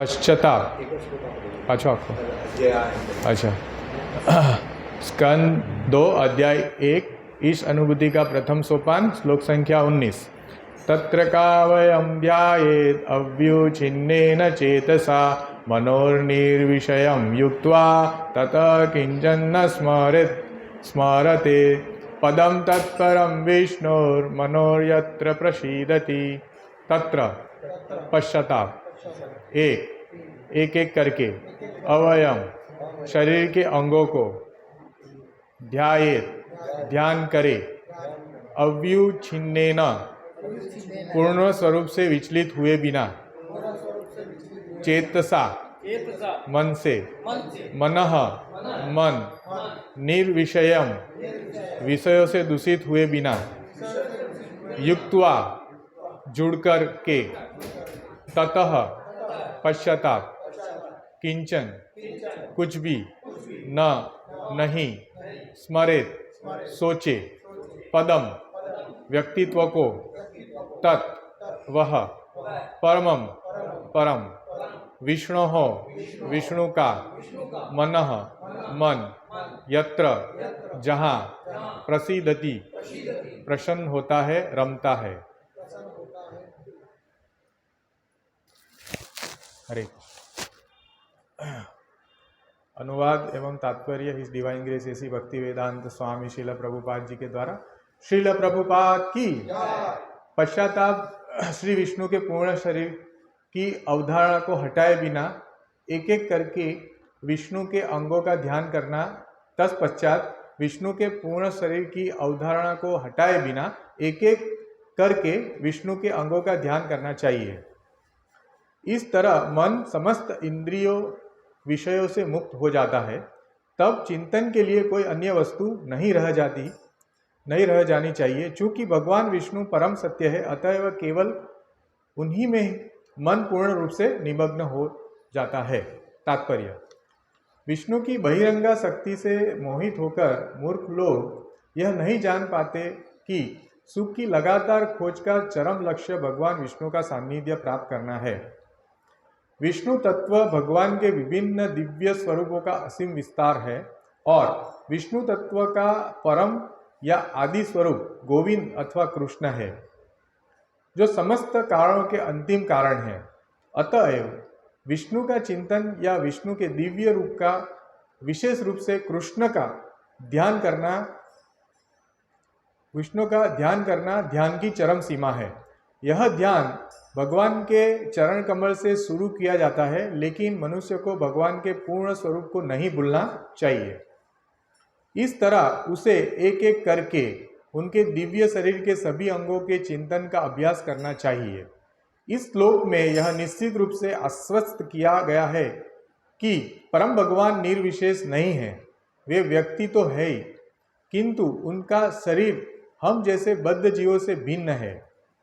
पश्चाताप पाछो आखो अच्छा स्कंद 2 अध्याय 1 ईश अनुभूति का प्रथम सोपान श्लोक संख्या 19। तत्र का वयं ध्यायेत् अव्युच्छिन्नेन चेतसा मनोर्निर्विषयं युक्त्वा ततः किंचन स्मरते पदं तत्परं विष्णोर्मनोर्यत्र प्रसीदति। तत्र पश्चाताप एक एक करके अवयम शरीर के अंगों को ध्यान करे अव्युच्छिन्नेन पूर्ण स्वरूप से विचलित हुए बिना चेतसा मन से मनः मन निर्विषयम विषयों से दूषित हुए बिना युक्त्वा जुड़कर के ततः पश्चाताप किंचन कुछ भी न नहीं स्मरेत सोचे पदम व्यक्तित्व को तत् वह परमम परम विष्णोः विष्णु का मनः मन यत्र जहाँ प्रसीदति प्रसन्न होता है रमता है। हरे अनुवाद एवं तात्पर्य इस डिवाइन ग्रेस एसी भक्ति वेदांत स्वामी श्रील प्रभुपाद जी के द्वारा। श्रील प्रभुपाद की पश्चाताप श्री विष्णु के पूर्ण शरीर की अवधारणा को हटाए बिना एक एक करके विष्णु के अंगों का ध्यान करना। तत्पश्चात विष्णु के पूर्ण शरीर की अवधारणा को हटाए बिना एक एक करके विष्णु के अंगों का ध्यान करना चाहिए। इस तरह मन समस्त इंद्रियों विषयों से मुक्त हो जाता है। तब चिंतन के लिए कोई अन्य वस्तु नहीं रह जानी चाहिए। चूंकि भगवान विष्णु परम सत्य है, अतएव केवल उन्हीं में मन पूर्ण रूप से निमग्न हो जाता है। तात्पर्य विष्णु की बहिरंगा शक्ति से मोहित होकर मूर्ख लोग यह नहीं जान पाते कि सुख की लगातार खोज का चरम लक्ष्य भगवान विष्णु का सान्निध्य प्राप्त करना है। विष्णु तत्व भगवान के विभिन्न दिव्य स्वरूपों का असीम विस्तार है और विष्णु तत्व का परम या आदि स्वरूप गोविंद अथवा कृष्ण है, जो समस्त कारणों के अंतिम कारण है। अतएव विष्णु का चिंतन या विष्णु के दिव्य रूप का विशेष रूप से कृष्ण का ध्यान करना ध्यान की चरम सीमा है। यह ध्यान भगवान के चरण कमल से शुरू किया जाता है, लेकिन मनुष्य को भगवान के पूर्ण स्वरूप को नहीं भूलना चाहिए। इस तरह उसे एक एक करके उनके दिव्य शरीर के सभी अंगों के चिंतन का अभ्यास करना चाहिए। इस श्लोक में यह निश्चित रूप से आश्वस्त किया गया है कि परम भगवान निर्विशेष नहीं है। वे व्यक्ति तो है ही, किंतु उनका शरीर हम जैसे बद्ध जीवों से भिन्न है।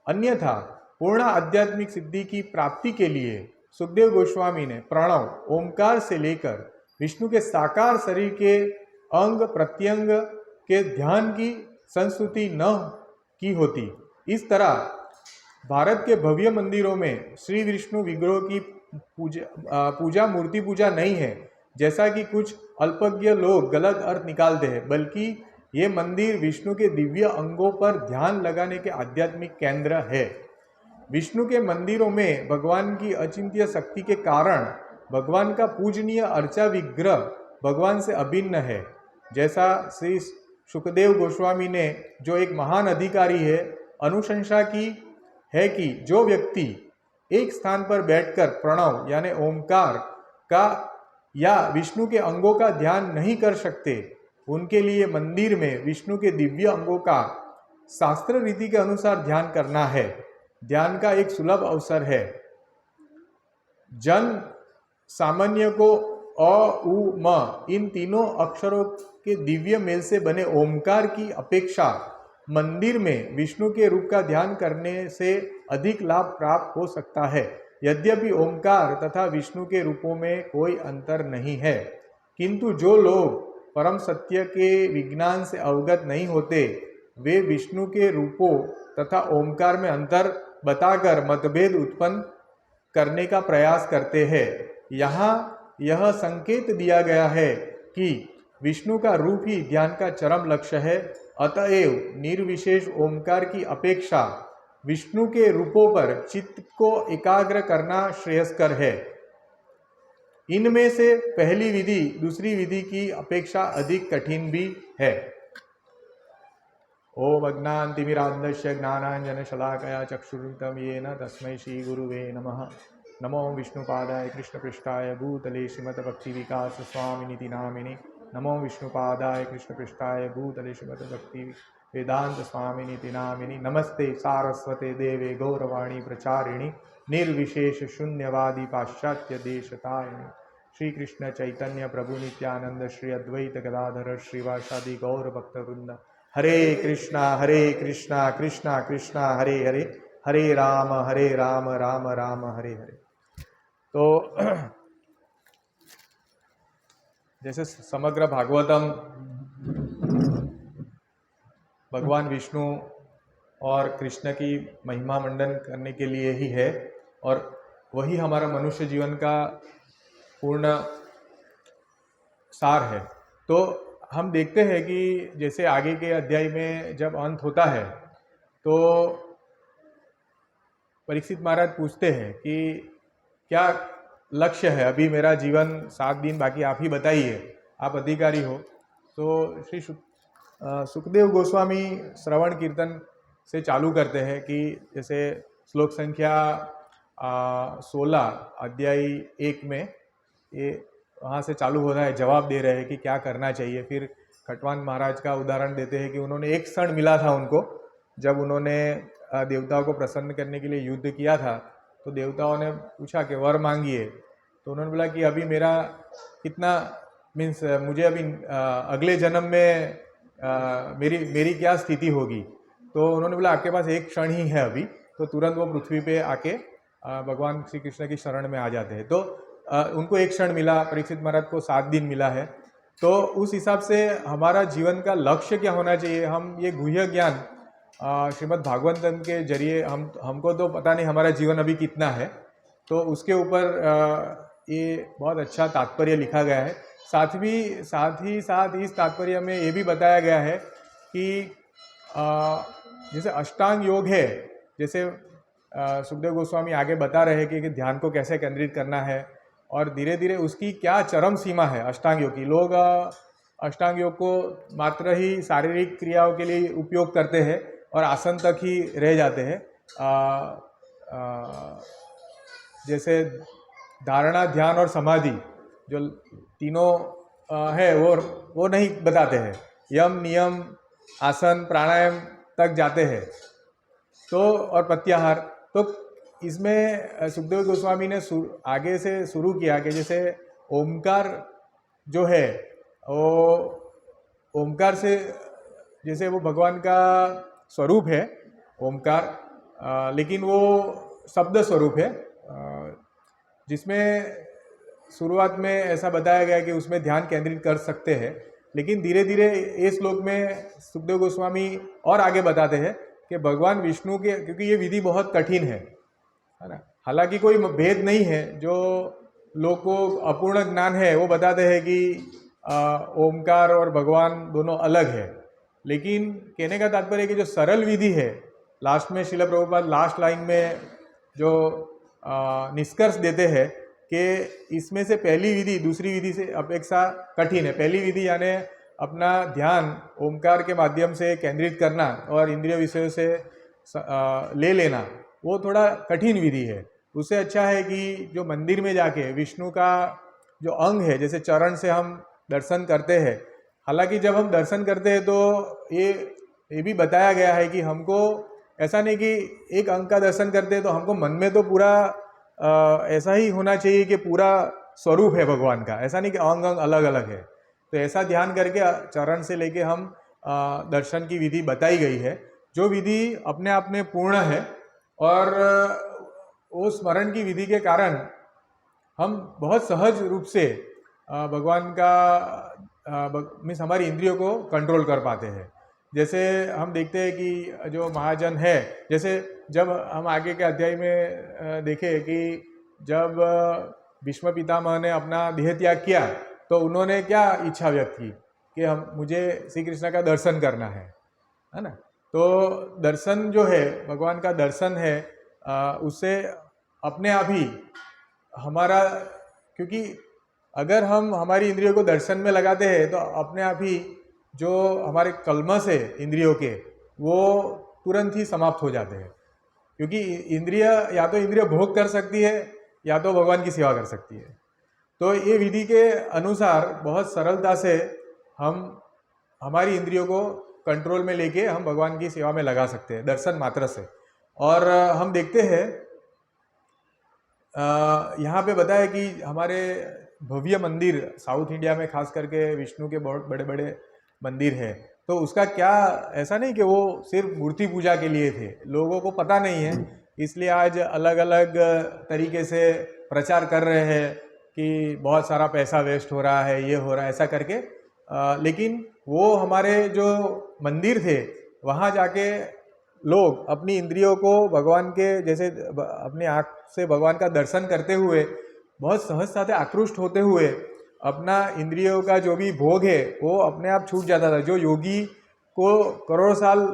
अन्यथा पूर्ण आध्यात्मिक सिद्धि की प्राप्ति के लिए सुखदेव गोस्वामी ने प्रणव ओमकार से लेकर विष्णु के साकार शरीर के अंग प्रत्यंग के ध्यान की संस्तुति न की होती। इस तरह भारत के भव्य मंदिरों में श्री विष्णु विग्रह की पूजा मूर्ति पूजा नहीं है, जैसा कि कुछ अल्पज्ञ लोग गलत अर्थ निकालते हैं, बल्कि ये मंदिर विष्णु के दिव्य अंगों पर ध्यान लगाने के आध्यात्मिक केंद्र है। विष्णु के मंदिरों में भगवान की अचिंत्य शक्ति के कारण भगवान का पूजनीय अर्चा विग्रह भगवान से अभिन्न है। जैसा श्री सुखदेव गोस्वामी ने, जो एक महान अधिकारी है, अनुशंसा की है कि जो व्यक्ति एक स्थान पर बैठकर प्रणव यानी ओमकार का या विष्णु के अंगों का ध्यान नहीं कर सकते, उनके लिए मंदिर में विष्णु के दिव्य अंगों का शास्त्र रीति के अनुसार ध्यान करना है। ध्यान का एक सुलभ अवसर है। जन सामान्य को अ उ म इन तीनों अक्षरों के दिव्य मेल से बने ओमकार की अपेक्षा मंदिर में विष्णु के रूप का ध्यान करने से अधिक लाभ प्राप्त हो सकता है। यद्यपि ओमकार तथा विष्णु के रूपों में कोई अंतर नहीं है, किंतु जो लोग परम सत्य के विज्ञान से अवगत नहीं होते, वे विष्णु के रूपों तथा ओमकार में अंतर बताकर मतभेद उत्पन्न करने का प्रयास करते हैं। यहाँ यह संकेत दिया गया है कि विष्णु का रूप ही ध्यान का चरम लक्ष्य है। अतएव निर्विशेष ओमकार की अपेक्षा विष्णु के रूपों पर चित्त को एकाग्र करना श्रेयस्कर है। इनमें से पहली विधि दूसरी विधि की अपेक्षा अधिक कठिन भी है। ओम अज्ञानतिमिरान्धस्य ज्ञानाञ्जनशलाकया चक्षुरुन्मिलितं येन तस्मै श्रीगुरुवे नमः। नमो विष्णुपादाय कृष्णपृष्ठाय भूतले श्रीमद्भक्तिविकास स्वामिनिति नामिने। नमो विष्णुपादाय कृष्णपृष्ठाय भूतले श्रीमद्भक्ति वेदांत स्वामिनिति नामिने। नमस्ते सारस्वते देवे गौरवाणी प्रचारिणी निर्विशेष शून्यवादी पाश्चात्य देशतारिणी। श्री कृष्ण चैतन्य प्रभु नित्यानंद श्री अद्वैत गदाधर श्रीवासादि गौर भक्तवृंद। हरे कृष्णा कृष्णा कृष्णा हरे हरे, हरे राम राम राम हरे हरे। तो जैसे समग्र भागवतम भगवान विष्णु और कृष्ण की महिमा मंडन करने के लिए ही है, और वही हमारा मनुष्य जीवन का पूर्ण सार है। तो हम देखते हैं कि जैसे आगे के अध्याय में जब अंत होता है तो परीक्षित महाराज पूछते हैं कि क्या लक्ष्य है, अभी मेरा जीवन 7 दिन बाकी, आप ही बताइए, आप अधिकारी हो। तो श्री सुखदेव गोस्वामी श्रवण कीर्तन से चालू करते हैं कि जैसे श्लोक संख्या 16 अध्याय 1 में ये वहाँ से चालू हो रहा है, जवाब दे रहे हैं कि क्या करना चाहिए। फिर खटवान महाराज का उदाहरण देते हैं कि उन्होंने एक क्षण मिला था उनको, जब उन्होंने देवताओं को प्रसन्न करने के लिए युद्ध किया था, तो देवताओं ने पूछा कि वर मांगिए, तो उन्होंने बोला कि अभी मेरा कितना मीन्स मुझे अभी अगले जन्म में मेरी क्या स्थिति होगी। तो उन्होंने बोला आपके पास एक क्षण ही है अभी, तो तुरंत वो पृथ्वी पे आके भगवान श्री कृष्ण की शरण में आ जाते हैं। तो उनको एक क्षण मिला, परीक्षित महाराज को 7 दिन मिला है। तो उस हिसाब से हमारा जीवन का लक्ष्य क्या होना चाहिए, हम ये गुह्य ज्ञान श्रीमद् भागवतम के जरिए हमको तो पता नहीं हमारा जीवन अभी कितना है, तो उसके ऊपर ये बहुत अच्छा तात्पर्य लिखा गया है। साथ ही साथ इस तात्पर्य में ये भी बताया गया है कि जैसे अष्टांग योग है, जैसे सुखदेव गोस्वामी आगे बता रहे हैं कि ध्यान को कैसे केंद्रित करना है और धीरे धीरे उसकी क्या चरम सीमा है अष्टांग योग की। लोग अष्टांग योग को मात्र ही शारीरिक क्रियाओं के लिए उपयोग करते हैं और आसन तक ही रह जाते हैं। जैसे धारणा, ध्यान और समाधि जो तीनों है वो नहीं बताते हैं, यम नियम आसन प्राणायाम तक जाते हैं। तो और प्रत्याहार, तो इसमें सुखदेव गोस्वामी ने आगे से शुरू किया कि जैसे ओमकार जो है वो ओमकार से, जैसे वो भगवान का स्वरूप है ओमकार, लेकिन वो शब्द स्वरूप है, जिसमें शुरुआत में ऐसा बताया गया कि उसमें ध्यान केंद्रित कर सकते हैं, लेकिन धीरे धीरे इस श्लोक में सुखदेव गोस्वामी और आगे बताते हैं कि भगवान विष्णु के, क्योंकि ये विधि बहुत कठिन है ना, हालांकि कोई भेद नहीं है, जो लोग को अपूर्ण ज्ञान है वो बताते हैं कि ओमकार और भगवान दोनों अलग है, लेकिन कहने का तात्पर्य कि जो सरल विधि है, लास्ट में श्रील प्रभुपाद लास्ट लाइन में जो निष्कर्ष देते हैं कि इसमें से पहली विधि दूसरी विधि से अपेक्षा कठिन है। पहली विधि यानी अपना ध्यान ओमकार के माध्यम से केंद्रित करना और इंद्रिय विषयों से ले लेना, वो थोड़ा कठिन विधि है। उससे अच्छा है कि जो मंदिर में जाके विष्णु का जो अंग है, जैसे चरण से हम दर्शन करते हैं, हालांकि जब हम दर्शन करते हैं तो ये भी बताया गया है कि हमको ऐसा नहीं कि एक अंग का दर्शन करते हैं तो हमको मन में तो पूरा ऐसा ही होना चाहिए कि पूरा स्वरूप है भगवान का, ऐसा नहीं कि अंग अंग अलग अलग है। तो ऐसा ध्यान करके चरण से लेके हम दर्शन की विधि बताई गई है, जो विधि अपने आप में पूर्ण है, और वो स्मरण की विधि के कारण हम बहुत सहज रूप से भगवान का मीन्स हमारी इंद्रियों को कंट्रोल कर पाते हैं। जैसे हम देखते हैं कि जो महाजन है, जैसे जब हम आगे के अध्याय में देखें कि जब भीष्म पितामह ने अपना देह त्याग किया तो उन्होंने क्या इच्छा व्यक्त की कि हम मुझे श्री कृष्ण का दर्शन करना है ना। तो दर्शन जो है, भगवान का दर्शन है, उससे अपने आप ही हमारा, क्योंकि अगर हम हमारी इंद्रियों को दर्शन में लगाते हैं तो अपने आप ही जो हमारे कल्मश है इंद्रियों के, वो तुरंत ही समाप्त हो जाते हैं। क्योंकि इंद्रिय, या तो इंद्रिय भोग कर सकती है या तो भगवान की सेवा कर सकती है। तो ये विधि के अनुसार बहुत सरलता से हम हमारी इंद्रियों को कंट्रोल में लेके हम भगवान की सेवा में लगा सकते हैं दर्शन मात्र से। और हम देखते हैं यहाँ पे बताया कि हमारे भव्य मंदिर साउथ इंडिया में खास करके विष्णु के बहुत बड़े बड़े मंदिर है। तो उसका क्या, ऐसा नहीं कि वो सिर्फ मूर्ति पूजा के लिए थे, लोगों को पता नहीं है, इसलिए आज अलग अलग तरीके से प्रचार कर रहे हैं कि बहुत सारा पैसा वेस्ट हो रहा है, ये हो रहा है, ऐसा करके। लेकिन वो हमारे जो मंदिर थे वहाँ जाके लोग अपनी इंद्रियों को भगवान के जैसे अपनी आँख से भगवान का दर्शन करते हुए बहुत सहजता से आकृष्ट होते हुए अपना इंद्रियों का जो भी भोग है वो अपने आप छूट जाता था। जो योगी को करोड़ों साल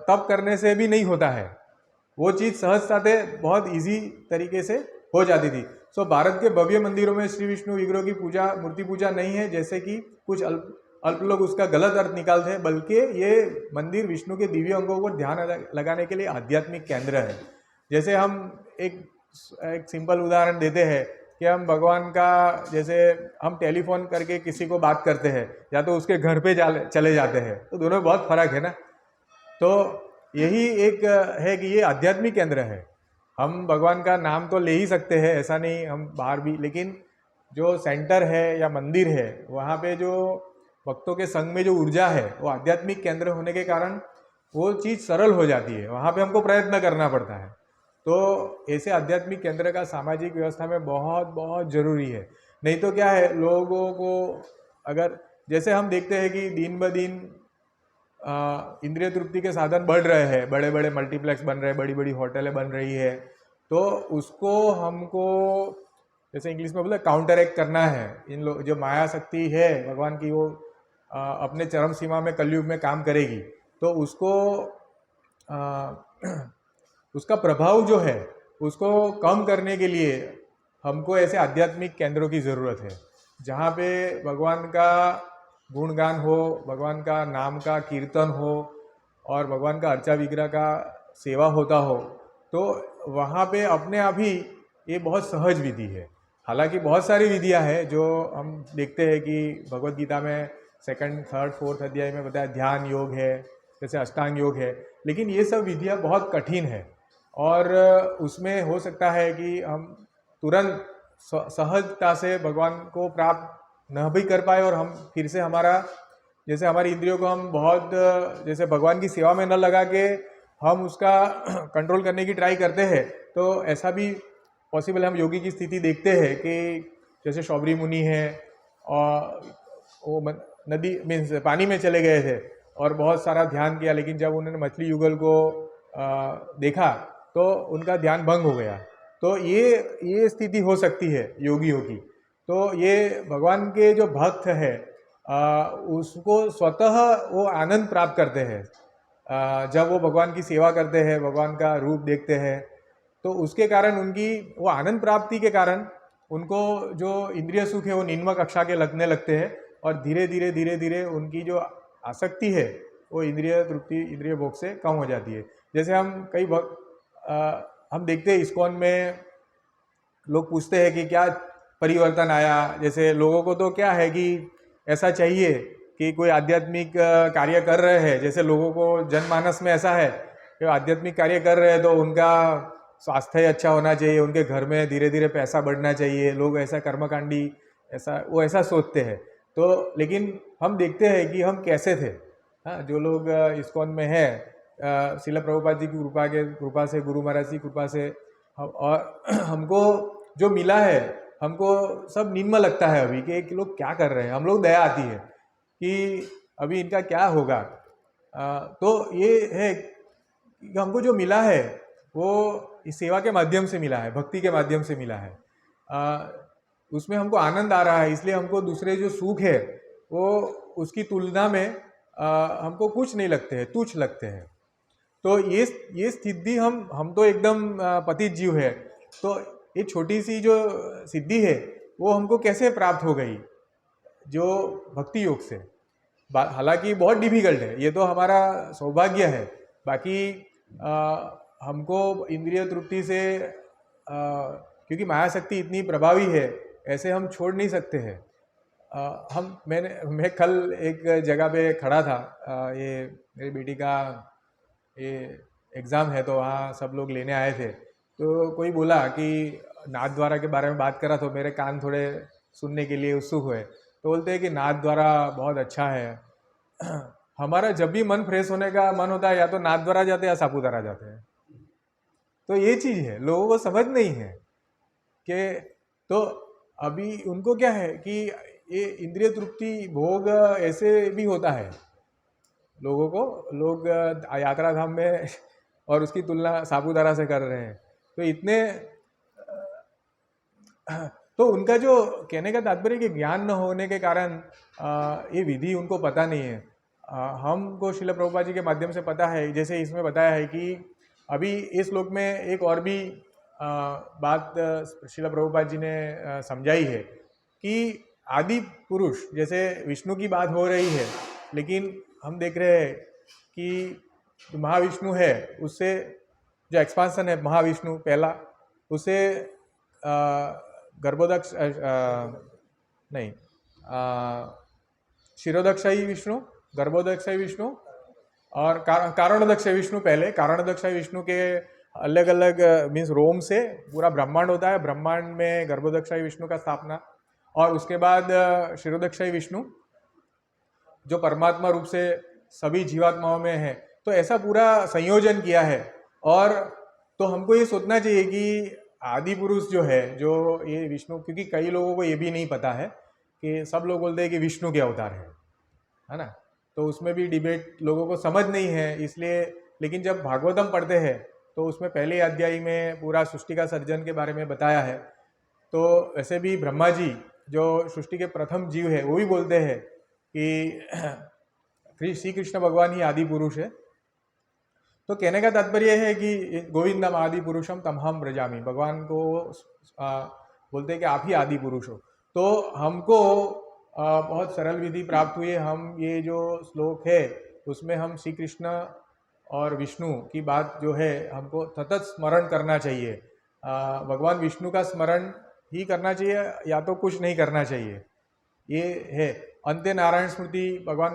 तप करने से भी नहीं होता है, वो चीज़ सहजता से बहुत इजी तरीके से हो जाती थी। सो भारत के भव्य मंदिरों में श्री विष्णु विग्रह की पूजा मूर्ति पूजा नहीं है, जैसे कि कुछ अल्प लोग उसका गलत अर्थ निकालते हैं, बल्कि ये मंदिर विष्णु के दिव्य अंगों को ध्यान लगाने के लिए आध्यात्मिक केंद्र है। जैसे हम एक सिंपल उदाहरण देते हैं कि हम भगवान का, जैसे हम टेलीफोन करके किसी को बात करते हैं या तो उसके घर पे चले जाते हैं, तो दोनों में बहुत फर्क है ना। तो यही एक है कि ये आध्यात्मिक केंद्र है। हम भगवान का नाम तो ले ही सकते हैं, ऐसा नहीं हम बाहर भी, लेकिन जो सेंटर है या मंदिर है वहाँ पे जो भक्तों के संग में जो ऊर्जा है वो आध्यात्मिक केंद्र होने के कारण वो चीज़ सरल हो जाती है, वहाँ पे हमको प्रयत्न करना पड़ता है। तो ऐसे आध्यात्मिक केंद्र का सामाजिक व्यवस्था में बहुत बहुत जरूरी है। नहीं तो क्या है, लोगों को अगर, जैसे हम देखते हैं कि दिन ब दिन इंद्रिय तृप्ति के साधन बढ़ रहे हैं, बड़े बड़े मल्टीप्लेक्स बन रहे हैं, बड़ी बड़ी होटलें बन रही है, तो उसको हमको जैसे इंग्लिश में बोले काउंटर एक्ट करना है। इन लोग जो माया शक्ति है भगवान की, वो अपने चरम सीमा में कलयुग में काम करेगी, तो उसको उसका प्रभाव जो है उसको कम करने के लिए हमको ऐसे आध्यात्मिक केंद्रों की ज़रूरत है, जहाँ पे भगवान का गुणगान हो, भगवान का नाम का कीर्तन हो और भगवान का अर्चा विग्रह का सेवा होता हो। तो वहाँ पे अपने आप ही ये बहुत सहज विधि है। हालांकि बहुत सारी विधियाँ हैं जो हम देखते हैं कि भगवत गीता में 2nd, 3rd, 4th अध्याय में बताया, ध्यान योग है, जैसे अष्टांग योग है, लेकिन ये सब विधियाँ बहुत कठिन है और उसमें हो सकता है कि हम तुरंत सहजता से भगवान को प्राप्त न भी कर पाए और हम फिर से हमारा, जैसे हमारी इंद्रियों को हम बहुत जैसे भगवान की सेवा में न लगा के हम उसका कंट्रोल करने की ट्राई करते हैं, तो ऐसा भी पॉसिबल है। हम योगी की स्थिति देखते हैं कि जैसे शौबरी मुनि है और वो नदी मीन्स पानी में चले गए थे और बहुत सारा ध्यान किया, लेकिन जब उन्होंने मछली युगल को देखा तो उनका ध्यान भंग हो गया। तो ये स्थिति हो सकती है योगियों की। तो ये भगवान के जो भक्त है उसको स्वतः वो आनंद प्राप्त करते हैं जब वो भगवान की सेवा करते हैं, भगवान का रूप देखते हैं, तो उसके कारण उनकी वो आनंद प्राप्ति के कारण उनको जो इंद्रिय सुख है वो निम्न कक्षा के लगने लगते हैं और धीरे धीरे उनकी जो आसक्ति है वो इंद्रिय तृप्ति, इंद्रिय भोग से कम हो जाती है। जैसे हम कई हम देखते हैं इस्कॉन में लोग पूछते हैं कि क्या परिवर्तन आया। जैसे लोगों को तो क्या है कि ऐसा चाहिए कि कोई आध्यात्मिक कार्य कर रहे हैं, जैसे लोगों को जनमानस में ऐसा है कि आध्यात्मिक कार्य कर रहे हैं तो उनका स्वास्थ्य अच्छा होना चाहिए, उनके घर में धीरे धीरे पैसा बढ़ना चाहिए, लोग ऐसा कर्मकांडी वो ऐसा सोचते हैं। तो लेकिन हम देखते हैं कि हम कैसे थे। हाँ, जो लोग इस्कॉन में है, शिला प्रभुपाद जी की कृपा से, गुरु महाराज की कृपा से और हमको जो मिला है, हमको सब निम्न लगता है अभी कि लोग क्या कर रहे हैं। हम लोग दया आती है कि अभी इनका क्या होगा। तो ये है कि हमको जो मिला है वो इस सेवा के माध्यम से मिला है, भक्ति के माध्यम से मिला है। उसमें हमको आनंद आ रहा है, इसलिए हमको दूसरे जो सुख है वो उसकी तुलना में हमको कुछ नहीं लगते हैं, तुच्छ लगते हैं। तो ये स्थिति हम तो एकदम पतित जीव है, तो ये छोटी सी जो सिद्धि है वो हमको कैसे प्राप्त हो गई, जो भक्ति योग से। हालांकि बहुत डिफिकल्ट है, ये तो हमारा सौभाग्य है। बाकी हमको इंद्रिय तृप्ति से क्योंकि माया शक्ति इतनी प्रभावी है, ऐसे हम छोड़ नहीं सकते हैं। मैं कल एक जगह पे खड़ा था, ये मेरी बेटी का ये एग्ज़ाम है, तो वहाँ सब लोग लेने आए थे। तो कोई बोला कि नाथ द्वारा के बारे में बात करा, तो मेरे कान थोड़े सुनने के लिए उत्सुक हुए। तो बोलते हैं कि नाथ द्वारा बहुत अच्छा है। हमारा जब भी मन फ्रेश होने का मन होता है, या तो नाथ द्वारा जाते हैं या सापुतारा जाते हैं। तो ये चीज़ है, लोगों को समझ नहीं है कि तो अभी उनको क्या है कि ये इंद्रिय तृप्ति भोग ऐसे भी होता है लोगों को। लोग यात्रा धाम में और उसकी तुलना सापुतारा से कर रहे हैं, तो इतने तो उनका जो कहने का तात्पर्य कि ज्ञान न होने के कारण ये विधि उनको पता नहीं है। हमको श्रील प्रभुपाद जी के माध्यम से पता है, जैसे इसमें बताया है कि अभी इस श्लोक में एक और भी बात श्रील प्रभुपाद जी ने समझाई है कि आदि पुरुष, जैसे विष्णु की बात हो रही है, लेकिन हम देख रहे हैं कि जो महाविष्णु है उससे जो एक्सपांसन है, महाविष्णु पहला, उसे गर्भोदक्ष नहीं शिरोदक्षाई विष्णु, गर्भोदक्षाई विष्णु और कारणोदक्षाई विष्णु। पहले कारणोदक्षाई विष्णु के अलग अलग मीन्स रोम से पूरा ब्रह्मांड होता है, ब्रह्मांड में गर्भोदक्षाई विष्णु का स्थापना, और उसके बाद शिरोदक्षाई विष्णु जो परमात्मा रूप से सभी जीवात्माओं में है। तो ऐसा पूरा संयोजन किया है। और तो हमको ये सोचना चाहिए कि आदि पुरुष जो है, जो ये विष्णु, क्योंकि कई लोगों को ये भी नहीं पता है कि सब लोग बोलते हैं कि विष्णु के अवतार है ना, तो उसमें भी डिबेट लोगों को समझ नहीं है इसलिए। लेकिन जब भागवतम पढ़ते हैं तो उसमें पहले अध्याय में पूरा सृष्टि का सर्जन के बारे में बताया है। तो वैसे भी ब्रह्मा जी जो सृष्टि के प्रथम जीव है, वो भी बोलते हैं कि श्री कृष्ण भगवान ही आदि पुरुष है। तो कहने का तात्पर्य है कि गोविंदम आदि पुरुषम तमहम ब्रजामी, भगवान को बोलते हैं कि आप ही आदि पुरुष हो। तो हमको बहुत सरल विधि प्राप्त हुई है। हम ये जो श्लोक है उसमें हम श्री कृष्ण और विष्णु की बात जो है हमको सतत स्मरण करना चाहिए। भगवान विष्णु का स्मरण ही करना चाहिए, या तो कुछ नहीं करना चाहिए। ये है अंत्य नारायण स्मृति। भगवान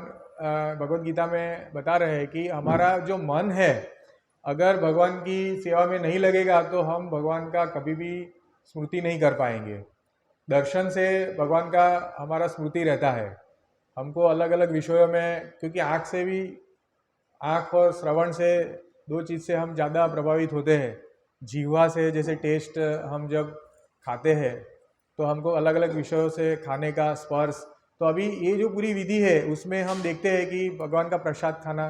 भगवद गीता में बता रहे हैं कि हमारा जो मन है अगर भगवान की सेवा में नहीं लगेगा तो हम भगवान का कभी भी स्मृति नहीं कर पाएंगे। दर्शन से भगवान का हमारा स्मृति रहता है। हमको अलग अलग विषयों में, क्योंकि आँख से भी, आँख और श्रवण से दो चीज़ से हम ज़्यादा प्रभावित होते हैं। जीवा से जैसे टेस्ट, हम जब खाते हैं तो हमको अलग अलग विषयों से खाने का स्पर्श। तो अभी ये जो पूरी विधि है उसमें हम देखते हैं कि भगवान का प्रसाद खाना,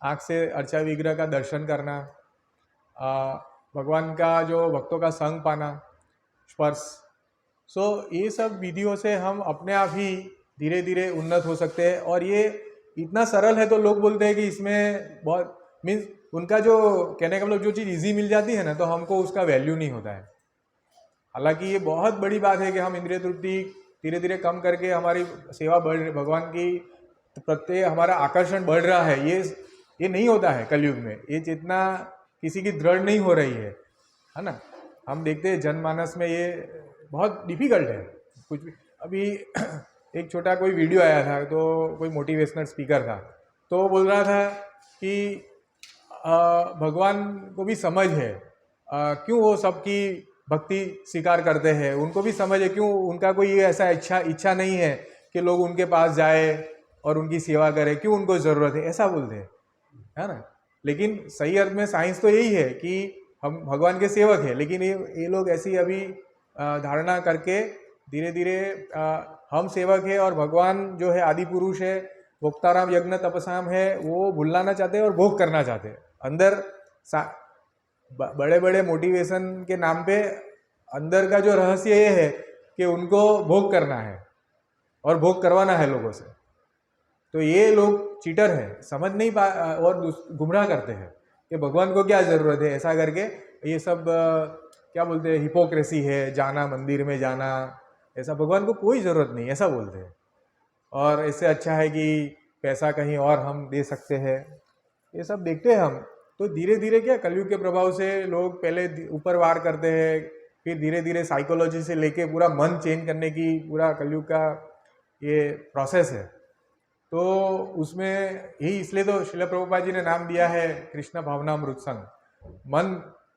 आँख से अर्चा विग्रह का दर्शन करना, भगवान का जो भक्तों का संग पाना, स्पर्श। ये सब विधियों से हम अपने आप ही धीरे धीरे उन्नत हो सकते हैं। और ये इतना सरल है तो लोग बोलते हैं कि इसमें बहुत मीन्स उनका जो कहने का मतलब जो चीज़ इजी मिल जाती है ना, तो हमको उसका वैल्यू नहीं होता है। हालांकि ये बहुत बड़ी बात है कि हम इंद्रिय तृप्ति धीरे धीरे कम करके हमारी सेवा बढ़, भगवान की प्रत्यय हमारा आकर्षण बढ़ रहा है। ये नहीं होता है कलयुग में। ये चेतना किसी की दृढ़ नहीं हो रही है ना। हम देखते हैं जनमानस में ये बहुत डिफिकल्ट है कुछ भी। अभी एक छोटा कोई वीडियो आया था, तो कोई मोटिवेशनल स्पीकर था, तो बोल रहा था कि भगवान को भी समझ है क्यों वो सबकी भक्ति स्वीकार करते हैं, उनको भी समझ है क्यों उनका कोई ऐसा इच्छा नहीं है कि लोग उनके पास जाए और उनकी सेवा करें, क्यों उनको ज़रूरत है, ऐसा बोलते हैं, है ना। लेकिन सही अर्थ में साइंस तो यही है कि हम भगवान के सेवक हैं, लेकिन ये लोग ऐसी अभी धारणा करके धीरे धीरे हम सेवक है और भगवान जो है आदि पुरुष है, भोक्ताराम यज्ञ तपसाम है, वो भुलाना चाहते हैं और भोग करना चाहते हैं। अंदर बड़े बड़े मोटिवेशन के नाम पे अंदर का जो रहस्य ये है कि उनको भोग करना है और भोग करवाना है लोगों से। तो ये लोग चीटर हैं, समझ नहीं पा और गुमराह करते हैं कि भगवान को क्या ज़रूरत है, ऐसा करके ये सब क्या बोलते हैं, हिपोक्रेसी है, जाना मंदिर में जाना, ऐसा भगवान को कोई ज़रूरत नहीं, ऐसा बोलते हैं। और इससे अच्छा है कि पैसा कहीं और हम दे सकते हैं, ये सब देखते हैं हम। तो धीरे धीरे क्या कलयुग के प्रभाव से लोग पहले ऊपर वार करते हैं, फिर धीरे धीरे साइकोलॉजी से लेके पूरा मन चेंज करने की पूरा कलयुग का ये प्रोसेस है। तो उसमें यही इसलिए तो श्रील प्रभुपाद जी ने नाम दिया है कृष्ण भावनामृत संग।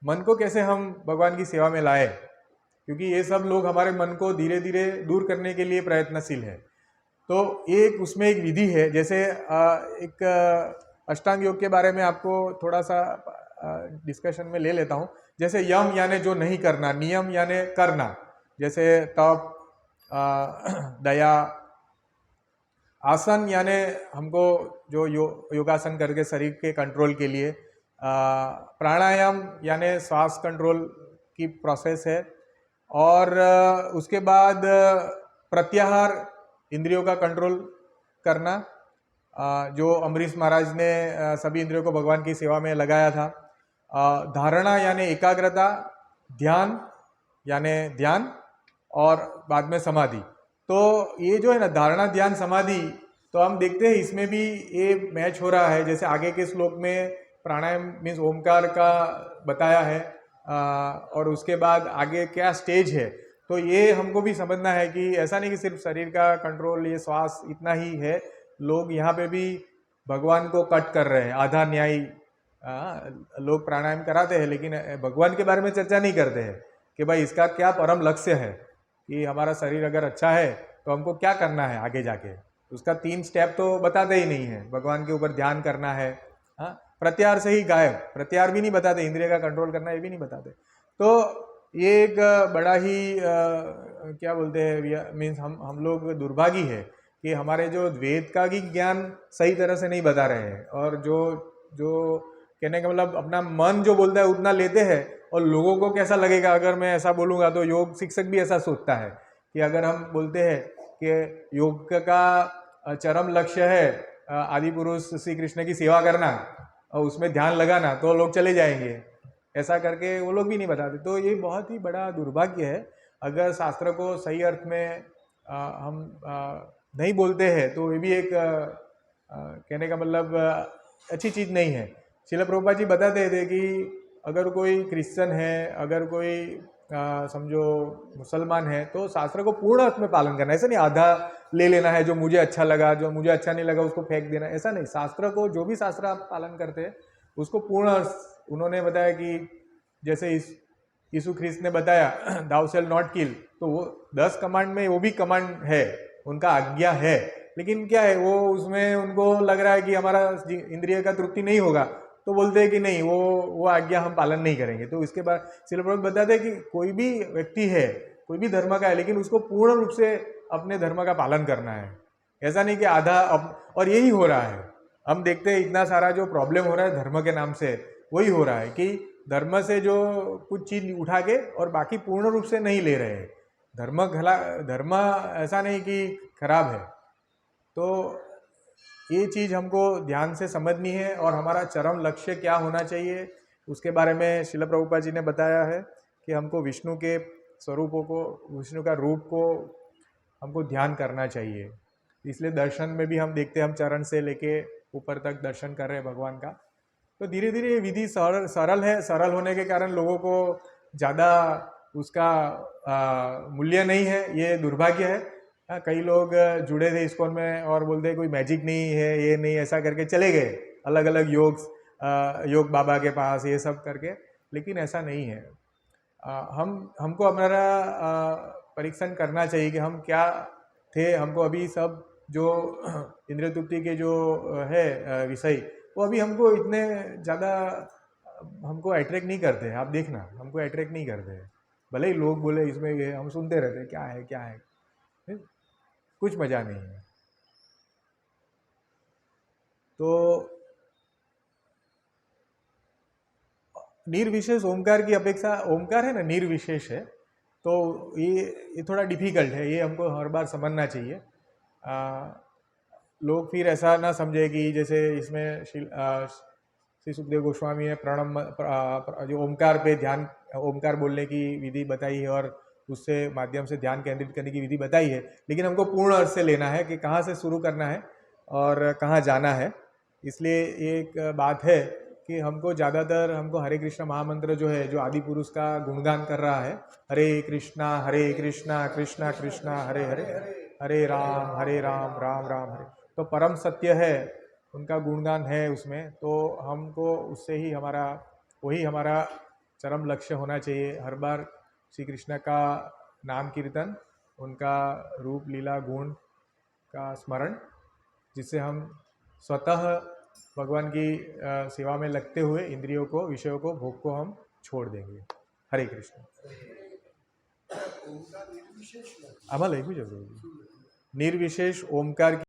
मन को कैसे हम भगवान की सेवा में लाए, क्योंकि ये सब लोग हमारे मन को धीरे धीरे दूर करने के लिए प्रयत्नशील है। तो एक उसमें एक विधि है, जैसे एक अष्टांग योग के बारे में आपको थोड़ा सा डिस्कशन में ले लेता हूँ। जैसे यम यानी जो नहीं करना, नियम यानी करना, जैसे तप, दया, आसन यानी हमको जो योगासन करके शरीर के कंट्रोल के लिए, प्राणायाम यानी श्वास कंट्रोल की प्रोसेस है, और उसके बाद प्रत्याहार इंद्रियों का कंट्रोल करना, जो अम्बरीश महाराज ने सभी इंद्रियों को भगवान की सेवा में लगाया था। धारणा यानी एकाग्रता, ध्यान यानी ध्यान, और बाद में समाधि। तो ये जो है ना धारणा, ध्यान, समाधि, तो हम देखते हैं इसमें भी ये मैच हो रहा है। जैसे आगे के श्लोक में प्राणायाम मीन्स ओमकार का बताया है, और उसके बाद आगे क्या स्टेज है, तो ये हमको भी समझना है कि ऐसा नहीं कि सिर्फ शरीर का कंट्रोल, ये श्वास इतना ही है। लोग यहाँ पे भी भगवान को कट कर रहे हैं, आधा न्यायी लोग प्राणायाम कराते हैं, लेकिन भगवान के बारे में चर्चा नहीं करते हैं कि भाई इसका क्या परम लक्ष्य है, कि हमारा शरीर अगर अच्छा है तो हमको क्या करना है आगे जाके। उसका 3 स्टेप तो बताते ही नहीं है। भगवान के ऊपर ध्यान करना है, प्रत्याहार से ही गायब, प्रत्याहार भी नहीं बताते, इंद्रिय का कंट्रोल करना ये भी नहीं बताते। तो ये एक बड़ा ही क्या बोलते हैं, मीन्स हम लोग दुर्भागी है कि हमारे जो वेद का भी ज्ञान सही तरह से नहीं बता रहे हैं, और जो कहने का मतलब अपना मन जो बोलता है उतना लेते हैं, और लोगों को कैसा लगेगा अगर मैं ऐसा बोलूँगा। तो योग शिक्षक भी ऐसा सोचता है कि अगर हम बोलते हैं कि योग का चरम लक्ष्य है आदि पुरुष श्री कृष्ण की सेवा करना और उसमें ध्यान लगाना, तो लोग चले जाएंगे, ऐसा करके वो लोग भी नहीं बताते। तो ये बहुत ही बड़ा दुर्भाग्य है। अगर शास्त्र को सही अर्थ में हम नहीं बोलते हैं तो ये भी एक कहने का मतलब अच्छी चीज़ नहीं है। श्रील प्रभुपाद जी बताते थे कि अगर कोई क्रिश्चियन है, अगर कोई समझो मुसलमान है, तो शास्त्र को पूर्ण अर्थ में पालन करना, ऐसा नहीं आधा ले लेना है, जो मुझे अच्छा लगा, जो मुझे अच्छा नहीं लगा उसको फेंक देना, ऐसा नहीं। शास्त्र को जो भी शास्त्र आप पालन करते हैं उसको पूर्ण, उन्होंने बताया कि जैसे यीशु ख्रिस्त ने बताया दाउ शेल नॉट किल, तो वो 10 कमांड में वो भी कमांड है, उनका आज्ञा है, लेकिन क्या है वो उसमें उनको लग रहा है कि हमारा इंद्रिय का तृप्ति नहीं होगा, तो बोलते हैं कि नहीं वो आज्ञा हम पालन नहीं करेंगे। तो इसके बाद श्रील प्रभुपाद बताते हैं कि कोई भी व्यक्ति है, कोई भी धर्म का है, लेकिन उसको पूर्ण रूप से अपने धर्म का पालन करना है, ऐसा नहीं कि आधा और यही हो रहा है। हम देखते हैं इतना सारा जो प्रॉब्लम हो रहा है धर्म के नाम से, वही हो रहा है कि धर्म से जो कुछ चीज उठा के और बाकी पूर्ण रूप से नहीं ले रहे हैं। धर्म ऐसा नहीं कि खराब है। तो ये चीज़ हमको ध्यान से समझनी है, और हमारा चरम लक्ष्य क्या होना चाहिए उसके बारे में श्रील प्रभुपाद जी ने बताया है कि हमको विष्णु के स्वरूपों को, विष्णु का रूप को हमको ध्यान करना चाहिए। इसलिए दर्शन में भी हम देखते हैं, हम चरण से लेके ऊपर तक दर्शन कर रहे हैं भगवान का। तो धीरे धीरे ये विधि सरल है, सरल होने के कारण लोगों को ज़्यादा उसका मूल्य नहीं है, ये दुर्भाग्य है। कई लोग जुड़े थे इस्कॉन में और बोलते हैं कोई मैजिक नहीं है, ये नहीं, ऐसा करके चले गए अलग अलग योग बाबा के पास, ये सब करके, लेकिन ऐसा नहीं है। हमको हमारा परीक्षण करना चाहिए कि हम क्या थे। हमको अभी सब जो इंद्रिय तृप्ति के जो है विषय, वो अभी हमको इतने ज़्यादा हमको अट्रैक्ट नहीं करते हैं। आप देखना, हमको अट्रैक्ट नहीं करते हैं, भले ही लोग बोले इसमें ये, हम सुनते रहते हैं क्या है क्या है, कुछ मज़ा नहीं है। तो निर्विशेष ओमकार की अपेक्षा, ओमकार है ना निर्विशेष है, तो ये थोड़ा डिफिकल्ट है, ये हमको हर बार समझना चाहिए। लोग फिर ऐसा ना समझे कि जैसे इसमें श्री सुखदेव गोस्वामी ने जो ओमकार पे ध्यान, ओमकार बोलने की विधि बताई है और उससे माध्यम से ध्यान केंद्रित करने की विधि बताई है, लेकिन हमको पूर्ण अर्थ से लेना है कि कहाँ से शुरू करना है और कहाँ जाना है। इसलिए एक बात है कि हमको हरे कृष्णा महामंत्र जो है, जो आदि पुरुष का गुणगान कर रहा है, हरे कृष्णा कृष्णा कृष्णा हरे हरे, हरे राम राम राम हरे, तो परम सत्य है, उनका गुणगान है उसमें, तो हमको उससे ही वही हमारा चरम लक्ष्य होना चाहिए। हर बार श्री कृष्ण का नाम कीर्तन, उनका रूप लीला गुण का स्मरण, जिससे हम स्वतः भगवान की सेवा में लगते हुए इंद्रियों को, विषयों को, भोग को हम छोड़ देंगे। हरे कृष्ण। आम्हाला ऐकू शकतो निर्विशेष ओमकार